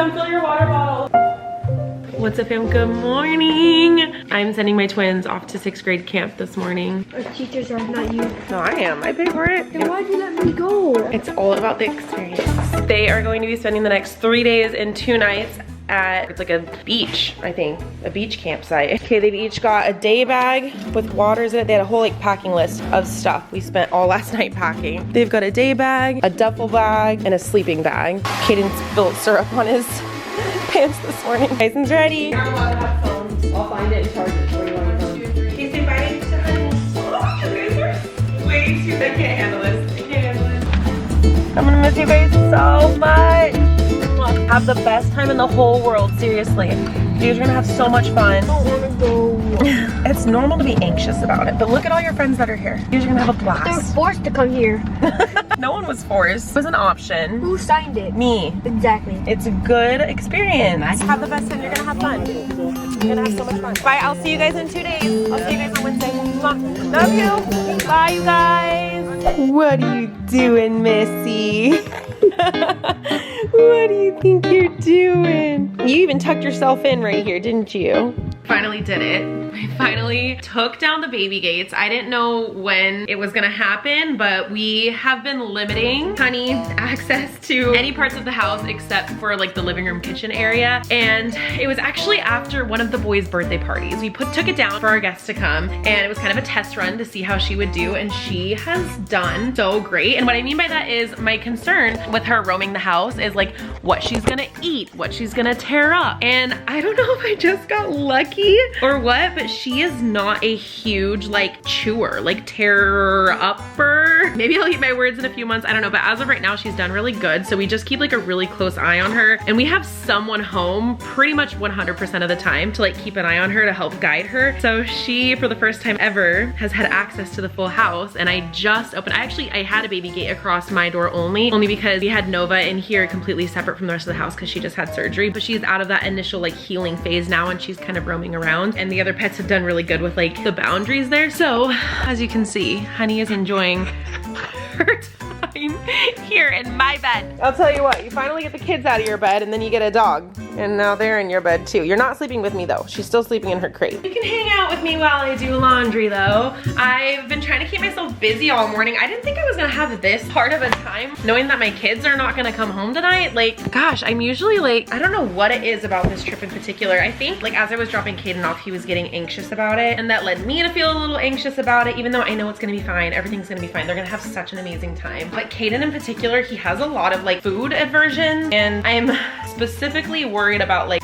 come fill your water bottle. What's up, fam? Good morning. I'm sending my twins off to 6th grade camp this morning. Our teachers are not you. No, I am. I paid for it. Then why'd you let me go? It's all about the experience. They are going to be spending the next 3 days and 2 nights at, it's like a beach, I think, a beach campsite. Okay, they've each got a day bag with waters in it. They had a whole like packing list of stuff we spent all last night packing. They've got a day bag, a duffel bag, and a sleeping bag. Caden spilled syrup on his pants this morning. Kyson's ready. You're not allowed to have phones. I'll find it and charge it for you on your phone. Can you say bye to honey? Oh, you guys are way too, I can't handle this. I can't handle this. I'm gonna miss you guys so much. Have the best time in the whole world, seriously. You guys are gonna have so much fun. I don't wanna go. It's normal to be anxious about it, but look at all your friends that are here. You guys are gonna have a blast. They were forced to come here. No one was forced. It was an option. Who signed it? Me. Exactly. It's a good experience. Have the best time. You're gonna have fun. You're gonna have so much fun. Bye. I'll see you guys in 2 days. I'll see you guys on Wednesday. Love you. Bye, you guys. What are you doing, Missy? What do you think you're doing? You even tucked yourself in right here, didn't you? Finally did it. I finally took down the baby gates. I didn't know when it was gonna happen, but we have been limiting Honey's access to any parts of the house except for like the living room kitchen area. And it was actually after one of the boys' birthday parties. We took it down for our guests to come, and it was kind of a test run to see how she would do, and she has done so great. And what I mean by that is my concern with her roaming the house is like what she's gonna eat, what she's gonna tear up. And I don't know if I just got lucky or what, but she is not a huge like chewer, like tear upper. Maybe I'll eat my words in a few months, I don't know, but as of right now she's done really good. So we just keep like a really close eye on her, and we have someone home pretty much 100% of the time to like keep an eye on her to help guide her. So she, for the first time ever, has had access to the full house. And I just opened, I had a baby gate across my door only because we had Nova in here completely separate from the rest of the house because she just had surgery, but she's out of that initial like healing phase now, and she's kind of roaming around, and the other pets have done really good with like the boundaries there. So as you can see, Honey is enjoying her time here in my bed. I'll tell you what, you finally get the kids out of your bed, and then you get a dog, and now they're in your bed too. You're not sleeping with me though. She's still sleeping in her crate. You can hang out with me while I do laundry though. I've been trying to keep myself busy all morning. I didn't think I was gonna have this hard of a time knowing that my kids are not gonna come home tonight. Like, gosh, I'm usually like, I don't know what it is about this trip in particular. I think like as I was dropping Caden off, he was getting anxious about it, and that led me to feel a little anxious about it, even though I know it's gonna be fine. Everything's gonna be fine. They're gonna have such an amazing time. But Caden in particular, he has a lot of like food aversion, and I'm specifically worried about like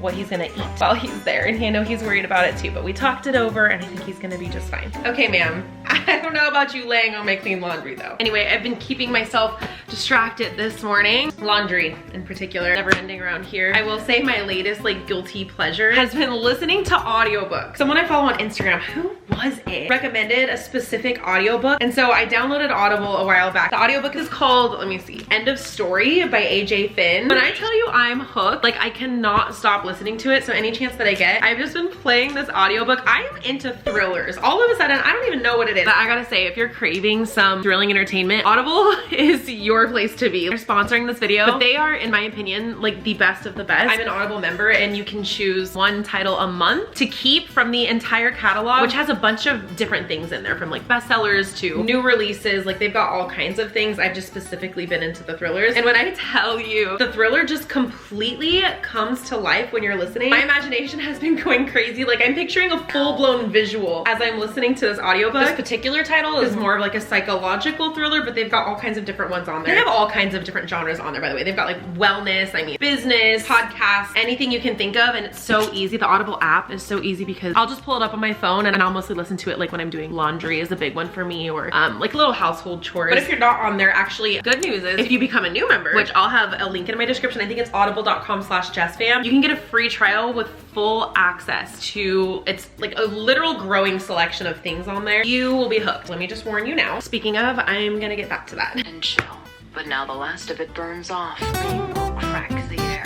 what he's gonna eat while he's there. And I know he's worried about it too, but we talked it over, and I think he's gonna be just fine. Okay, ma'am. I don't know about you laying on my clean laundry though. Anyway, I've been keeping myself distracted this morning. Laundry in particular, never ending around here. I will say my latest like guilty pleasure has been listening to audiobooks. Someone I follow on Instagram, who was it, recommended a specific audiobook, and so I downloaded Audible a while back. The audiobook is called, let me see, End of Story by AJ Finn. When I tell you I'm hooked, like I cannot stop listening to it, so any chance that I get, I've just been playing this audiobook. I'm into thrillers. All of a sudden, I don't even know what it is, but I gotta say, if you're craving some thrilling entertainment, Audible is your place to be. They're sponsoring this video, but they are, in my opinion, like the best of the best. I'm an Audible member, and you can choose one title a month to keep from the entire catalog, which has a bunch of different things in there, from like bestsellers to new releases. Like they've got all kinds of things. I've just specifically been into the thrillers, and when I tell you, the thriller just completely comes to life when you're listening. My imagination has been going crazy. Like I'm picturing a full-blown visual as I'm listening to this audiobook. This particular title is more of like a psychological thriller, but they've got all kinds of different ones on there. They have all kinds of different genres on there, by the way. They've got like wellness, I mean business, podcasts, anything you can think of, and it's so easy. The Audible app is so easy because I'll just pull it up on my phone, and I'll mostly listen to it like when I'm doing laundry is a big one for me, or like little household chores. But if you're not on there, actually, good news is if you become a new member, which I'll have a link in my description, I think it's audible.com/JessFam, you can get a free trial with full access to, it's like a literal growing selection of things on there. You will be hooked. Let me just warn you now. Speaking of, I'm gonna get back to that. And chill. But now the last of it burns off. We'll crack the air.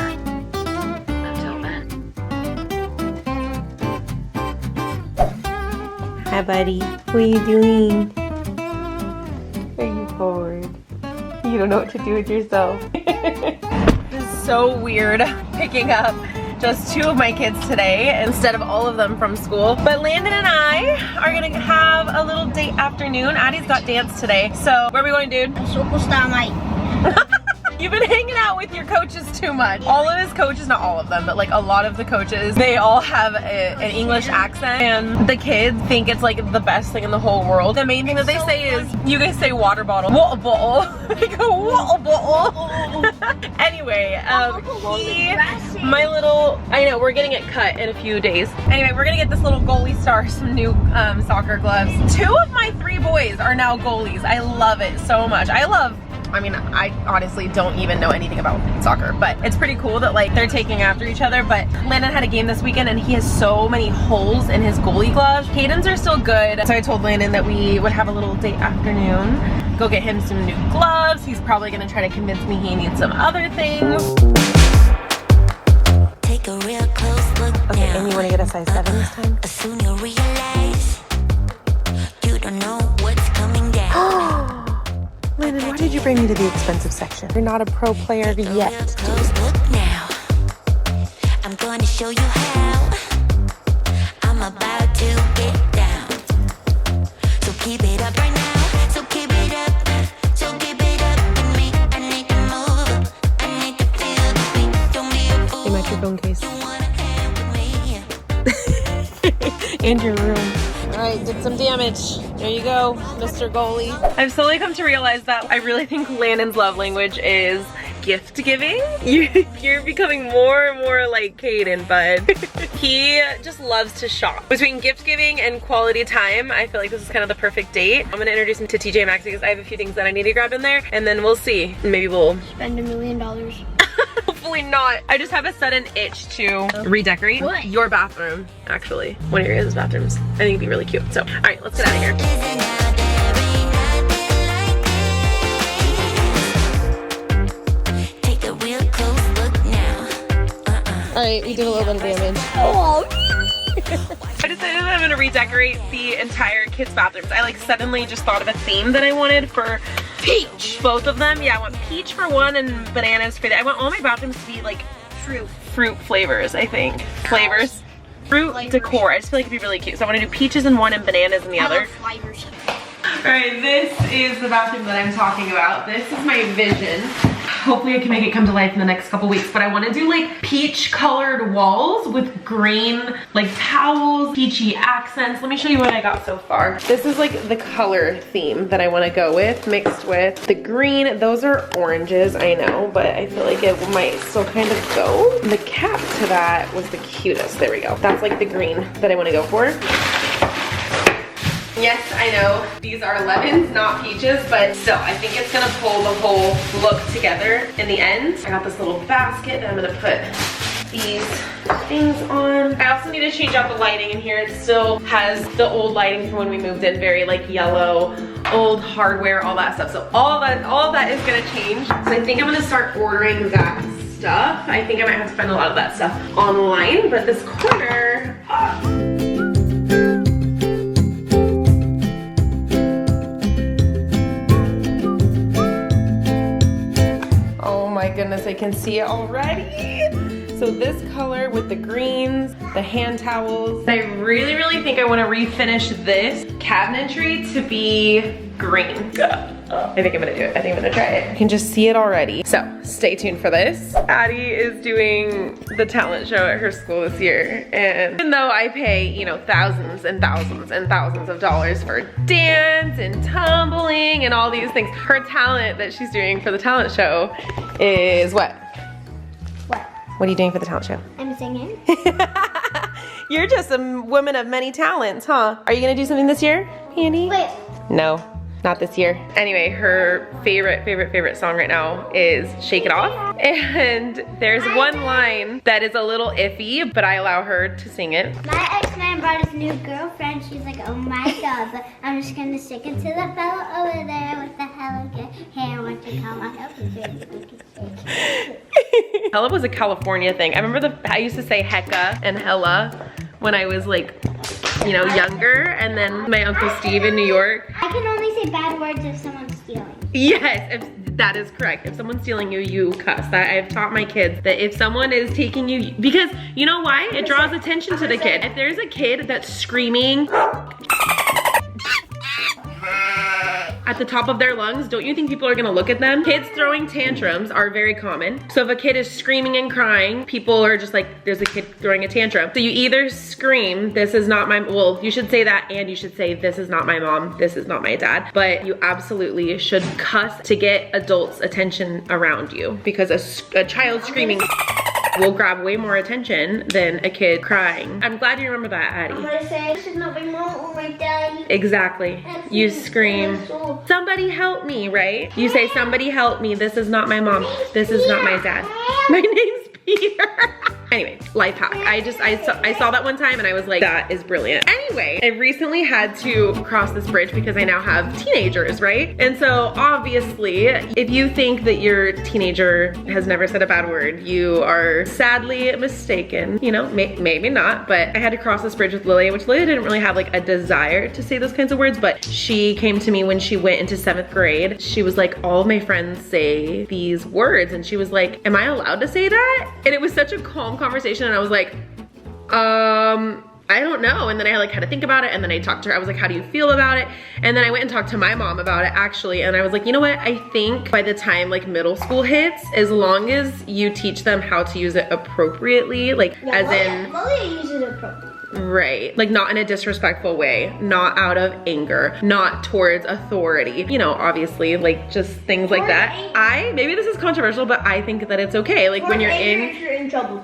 Until then. Hi, buddy. What are you doing? Are you bored? You don't know what to do with yourself. This is so weird picking up just 2 of my kids today instead of all of them from school. But Landon and I are gonna have a little date afternoon. Addie's got dance today. So where are we going, dude? Superstar night. You've been hanging out with your coaches too much. All of his coaches, not all of them, but like a lot of the coaches, they all have an English accent, and the kids think it's like the best thing in the whole world. The main thing that they say is, you guys say water bottle, water bottle. They go, water bottle. Anyway, my little, I know, we're getting it cut in a few days. Anyway, we're gonna get this little goalie star some new soccer gloves. 2 of my 3 boys are now goalies. I love it so much. I mean, I honestly don't even know anything about soccer, but it's pretty cool that like they're taking after each other. But Landon had a game this weekend and he has so many holes in his goalie gloves. Caden's are still good. So I told Landon that we would have a little date afternoon, go get him some new gloves. He's probably gonna try to convince me he needs some other things. Take a real close look Okay, now. and you wanna get a size 7 this time? Soon you'll realize you don't know what's coming down. Landon, why did you bring me to the expensive section? You're not a pro player Real yet. close look now. I'm going to show you how. I'm about to get down. So keep it up right now. So keep it up. So keep it up with me. I need to move. I need to feel the beat. Don't be a fool. Hey, my phone case. You wanna hang with me? And your room. All right, did some damage. There you go, Mr. Goalie. I've slowly come to realize that I really think Landon's love language is gift giving. You're becoming more and more like Kaden, bud. He just loves to shop. Between gift giving and quality time, I feel like this is kind of the perfect date. I'm gonna introduce him to TJ Maxx because I have a few things that I need to grab in there, and then we'll see. Maybe we'll Spend $1 million. hopefully not. I just have a sudden itch to redecorate What? your bathroom, actually. One of your guys' bathrooms. I think it'd be really cute. So, all right, let's get out of here. Listen now, there ain't nothing like this. Take a real close look now. All right, we did a little bit of damage. Oh. I decided that I'm gonna redecorate the entire kids' bathrooms. I like suddenly just thought of a theme that I wanted for peach. Both of them, yeah, I want peach for one and bananas for the, I want all my bathrooms to be like fruit flavors, I think. Flavors. Fruit decor. I just feel like it'd be really cute. So I want to do peaches in one and bananas in the other. Flavors. Alright, this is the bathroom that I'm talking about. This is my vision. Hopefully I can make it come to life in the next couple weeks, but I want to do like peach colored walls with green like towels, peachy accents. Let me show you what I got so far. This is like the color theme that I want to go with, mixed with the green. Those are oranges, I know, but I feel like it might still kind of go. The cap to that was the cutest. There we go. That's like the green that I want to go for. Yes, I know, these are lemons, not peaches, but still, I think it's gonna pull the whole look together in the end. I got this little basket that I'm gonna put these things on. I also need to change out the lighting in here. It still has the old lighting from when we moved in, very like yellow, old hardware, all that stuff. So all of that is gonna change. So I think I'm gonna start ordering that stuff. I think I might have to find a lot of that stuff online, but this corner, my goodness, I can see it already. So this color with the greens, the hand towels. I really, really think I want to refinish this cabinetry to be green. I think I'm gonna do it. I think I'm gonna try it. I can just see it already. So stay tuned for this. Addie is doing the talent show at her school this year. And even though I pay, you know, thousands and thousands and thousands of dollars for dance and tumbling and all these things, her talent that she's doing for the talent show is what? What? What are you doing for the talent show? I'm singing. You're just a woman of many talents, huh? Are you gonna do something this year, Andy? Wait. No, not this year. Anyway, her favorite song right now is Shake It Off. And there's one line that is a little iffy, but I allow her to sing it. My ex-man brought his new girlfriend. She's like, oh my god, but I'm just gonna stick it to the fella over there with the hella good hair. Want to come on up and Hella was a California thing. I remember I used to say hecka and hella when I was like, you know, younger, and then my Uncle Steve in New York. I can only say bad words if someone's stealing. Yes, That is correct. If someone's stealing you, you cuss. I've taught my kids that if someone is taking you, because you know why? It draws attention to the kid. If there's a kid that's screaming at the top of their lungs, don't you think people are gonna look at them? Kids throwing tantrums are very common. So if a kid is screaming and crying, people are just like, there's a kid throwing a tantrum. So you either scream, this is not my, well, you should say that, and you should say, this is not my mom, this is not my dad. But you absolutely should cuss to get adults' attention around you, because a child screaming will grab way more attention than a kid crying. I'm glad you remember that, Addie. I'm gonna say, this is not my mom or my dad. Exactly. You scream, somebody help me, right? You say, somebody help me, this is not my mom, this is not my dad. My name's Peter. Anyway, life hack. I saw that one time and I was like, that is brilliant. Anyway, I recently had to cross this bridge because I now have teenagers, right? And so obviously, if you think that your teenager has never said a bad word, you are sadly mistaken. You know, maybe not, but I had to cross this bridge with Lilia, which Lilia didn't really have like a desire to say those kinds of words, but she came to me when she went into 7th grade. She was like, all of my friends say these words, and she was like, am I allowed to say that? And it was such a calm conversation, and I was like, I don't know. And then I like had to think about it, and then I talked to her. I was like, how do you feel about it? And then I went and talked to my mom about it actually, and I was like, you know what? I think by the time like middle school hits, as long as you teach them how to use it appropriately, like Lilia uses it appropriately. Right, like not in a disrespectful way, not out of anger, not towards authority, you know, obviously, like just things like that. Maybe this is controversial, but I think that it's okay. Like when you're in trouble.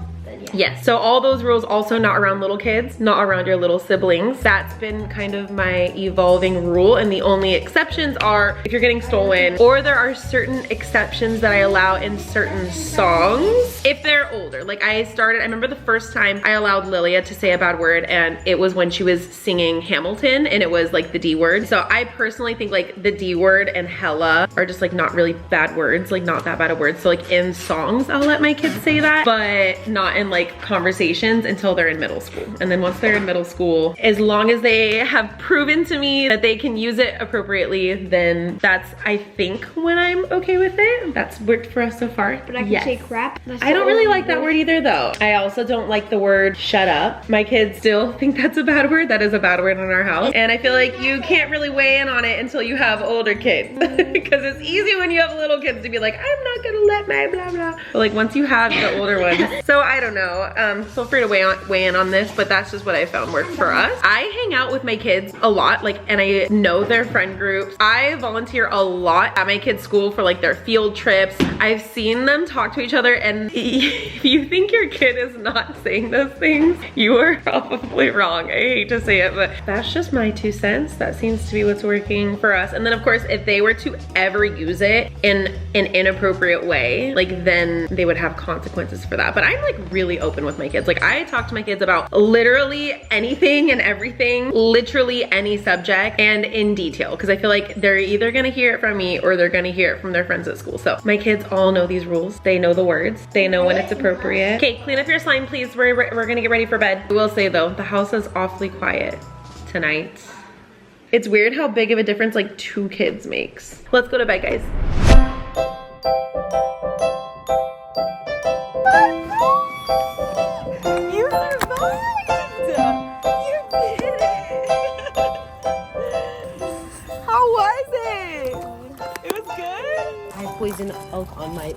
Yes, so all those rules also not around little kids, not around your little siblings. That's been kind of my evolving rule, and the only exceptions are if you're getting stolen, or there are certain exceptions that I allow in certain songs if they're older. Like I remember the first time I allowed Lilia to say a bad word, and it was when she was singing Hamilton, and it was like the D word. So I personally think like the D word and hella are just like not really bad words, like not that bad of words. So like in songs, I'll let my kids say that, but not in like conversations until they're in middle school. And then once they're in middle school, as long as they have proven to me that they can use it appropriately, then that's, I think, when I'm okay with it. That's worked for us so far. But I can say crap. I don't really like that word either though. I also don't like the word shut up. My kids still think that's a bad word. That is a bad word in our house. And I feel like you can't really weigh in on it until you have older kids. Because it's easy when you have little kids to be like, I'm not gonna let my blah blah. But like once you have the older ones. So I don't know. Feel free to weigh in on this, but that's just what I found worked for us. I hang out with my kids a lot, like, and I know their friend groups. I volunteer a lot at my kids' school for like their field trips. I've seen them talk to each other, and if you think your kid is not saying those things, you are probably wrong. I hate to say it, but that's just my 2 cents. That seems to be what's working for us. And then of course, if they were to ever use it in an inappropriate way, like then they would have consequences for that. But I'm like really open with my kids. Like I talk to my kids about literally anything and everything, literally any subject, and in detail, because I feel like they're either gonna hear it from me or they're gonna hear it from their friends at school. So my kids all know these rules. They know the words. They know when it's appropriate. Okay, clean up your slime, please. We're gonna get ready for bed. I will say though, the house is awfully quiet tonight. It's weird how big of a difference like 2 kids makes. Let's go to bed, guys. You survived! You did it! How was it? It was good? I have poison oak on my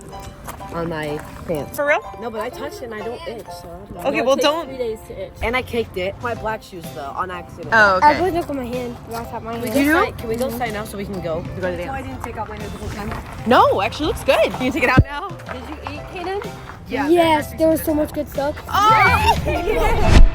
pants. For real? No, but I touched it and I don't itch, so I don't know. Okay, No, it well, takes don't- 3 days to itch. And I caked it. My black shoes though, on accident. Oh, I okay. put it on my hand. Last time my hand. Can we go sign now so we can go? We go to the dance. I didn't take out my nose the whole time. No, actually looks good. Can you take it out now? Did you eat, Kaden? Yes, there was so much good stuff. Oh!